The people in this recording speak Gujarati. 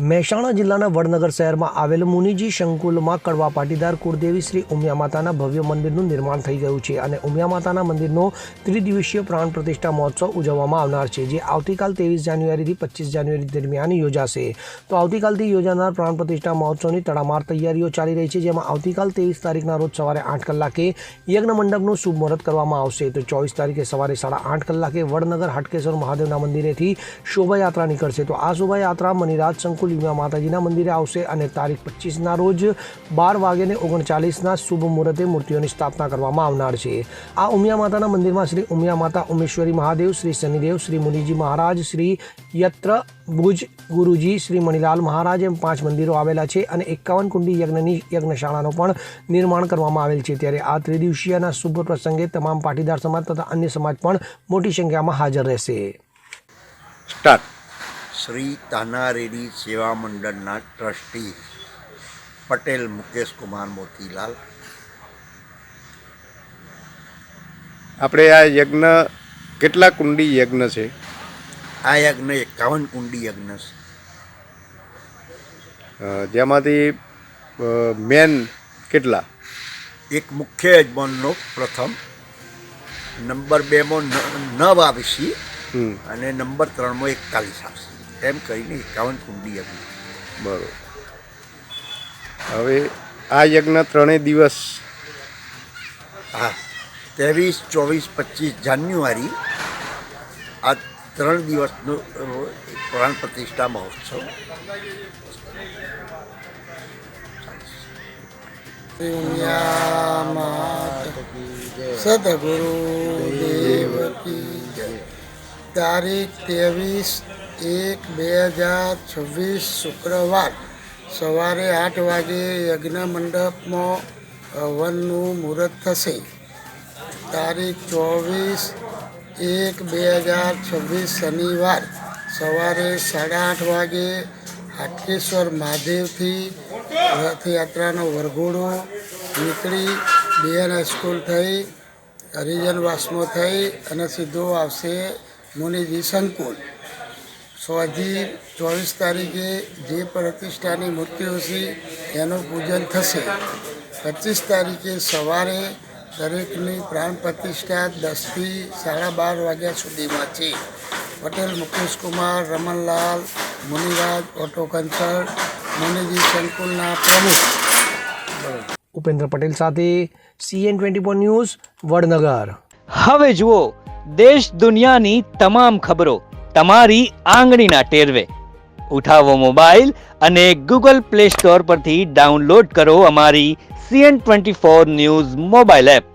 મહેસાણા જિલ્લાના વડનગર શહેરમાં આવેલ મુનિજી સંકુલમાં કડવા પાટીદાર કુળદેવી શ્રી ઉમિયા માતાના ભવ્ય મંદિરનું નિર્માણ થઈ ગયું છે અને ઉમિયા માતાના મંદિરનો ત્રિદિવસીય પ્રાણ પ્રતિષ્ઠા મહોત્સવ ઉજવવામાં આવનાર છે, જે આવતીકાલ 23 જાન્યુઆરીથી 25 જાન્યુઆરી દરમિયાન યોજાશે। તો આવતીકાલથી યોજાનાર પ્રાણ પ્રતિષ્ઠા મહોત્સવની તડામાર તૈયારીઓ ચાલી રહી છે, જેમાં આવતીકાલ 23 તારીખના રોજ સવારે 8 કલાકે યજ્ઞ મંડપનું શુભ મુહૂર્ત કરવામાં આવશે। તો 24 તારીખે સવારે 8:30 કલાકે વડનગર હાટકેશ્વર મહાદેવના મંદિરેથી શોભાયાત્રા નીકળશે। તો આ શોભાયાત્રા મણિરાજ સંકુલ ઉમિયા માતાજીના મંદિરે આવશે અને તારીખ 25ના રોજ 12:39 શુભ મુહૂર્તે મૂર્તિઓની સ્થાપના કરવામાં આવનાર છે। આ ઉમિયા માતાના મંદિરમાં શ્રી ઉમિયા માતા ઉમેશ્વરી મહાદેવ, શ્રી શનિદેવ, શ્રી મુનિજી મહારાજ, શ્રી યત્ર ભુજ ગુરુજી, શ્રી મણિલાલ મહારાજ એમ 5 મંદિરો આવેલા છે અને 51 કુંડી યજ્ઞની યજ્ઞશાળાનો પણ નિર્માણ કરવામાં આવેલ છે। ત્યારે આ ત્રિદિવસીયના શુભ પ્રસંગે તમામ પાટીદાર સમાજ તથા અન્ય સમાજ પણ મોટી સંખ્યામાં હાજર રહેશે। શ્રી તાનારેડી સેવા મંડળના ટ્રસ્ટી પટેલ મુકેશ કુમાર મોતીલાલ। આપણે આ યજ્ઞ કેટલા કુંડી યજ્ઞ છે? આ યજ્ઞ 51 કુંડી યજ્ઞ છે, જેમાંથી મેન કેટલા? એક મુખ્ય યજમાનનો પ્રથમ, નંબર 2માં 9 આવશે અને નંબર 3માં 41 આવશે, એમ કહીને 51 કુંડી યજ્ઞ। બરાબર। હવે આ યજ્ઞ 3 દિવસ, હા, 23, 24, 25 જાન્યુઆરી આ 3 દિવસનો પ્રાણ પ્રતિષ્ઠા મહોત્સવ। સદગુરુ દેવ કી જય। તારીખ 23/1/2026 શુક્રવાર સવારે 8 વાગે યજ્ઞ મંડપમાં હવનનું મુહૂર્ત થશે। તારીખ 24/1/2026 શનિવાર સવારે 8:30 વાગે હાટકેશ્વર મહાદેવથી રથયાત્રાનો વરઘોડો નીકળી બીએન હાઈસ્કૂલ થઈ હરિજનવાસમાં થઈ અને સીધો આવશે મુનિજી સંકુલ। 24 તારીખે જે પ્રતિષ્ઠાની મૂર્તિઓ છે એનું પૂજન થશે। 25 તારીખે સવારે દરેકની પ્રાણ પ્રતિષ્ઠા 10થી 12:30 વાગ્યા સુધીમાં છે। પટેલ મુકેશ કુમાર રમણલાલ, મુનિરાજ ઓટો કન્સલ્ટ, મુનિજી સંકુલના પ્રમુખ। ઉપેન્દ્ર પટેલ સાથે CN24 ન્યૂઝ વડનગર। હવે જુઓ દેશ દુનિયાની તમામ ખબરો તમારી આંગળીના ટેરવે। ઉઠાવો મોબાઈલ અને ગૂગલ પ્લે સ્ટોર પરથી ડાઉનલોડ કરો અમારી CN24 ન્યૂઝ મોબાઈલ એપ।